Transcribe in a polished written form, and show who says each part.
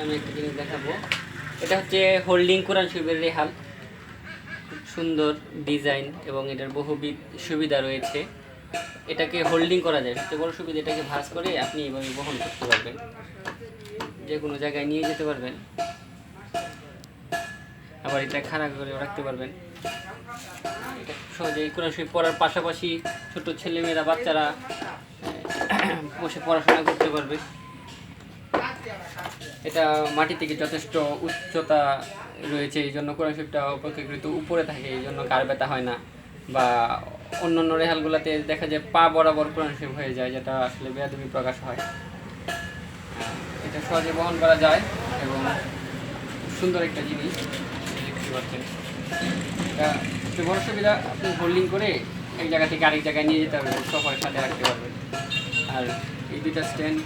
Speaker 1: আমি একটা জিনিস দেখাবো। এটা হচ্ছে হোল্ডিং কোরআন শরীফের রেহাল, খুব সুন্দর ডিজাইন এবং এটার বহুবিধ সুবিধা রয়েছে। এটাকে হোল্ডিং করা যায়, সবচেয়ে বড় সুবিধা এটাকে ভাঁজ করে আপনি এভাবে বহন করতে পারবেন, যে কোনো জায়গায় নিয়ে যেতে পারবেন, আবার এটা খাড়া করে রাখতে পারবেন। এটা সহজে কোরআন শরীফ পড়ার পাশাপাশি ছোট ছেলেমেয়েরা বাচ্চারা বসে পড়াশোনা করতে পারবে। এটা মাটি থেকে যথেষ্ট উচ্চতা রয়েছে, এই জন্য কোরআন শরীফটা অপেক্ষাকৃত উপরে থাকে, এই জন্য কার ব্যথা হয় না। বা অন্যান্য রেহালগুলোতে দেখা যায় পা বরাবর কোরআন শরীফ হয়ে যায়, যেটা আসলে বেয়াদবি প্রকাশ হয়। এটা সহজে বহন করা যায় এবং সুন্দর একটা জিনিস দেখতে পাচ্ছেন। এটা সবচেয়ে বড় সুবিধা, আপনি হোল্ডিং করে এক জায়গা থেকে আরেক জায়গায় নিয়ে যেতে পারবেন, সফরের সাথে রাখতে পারবেন। আর এই দুইটা স্ট্যান্ড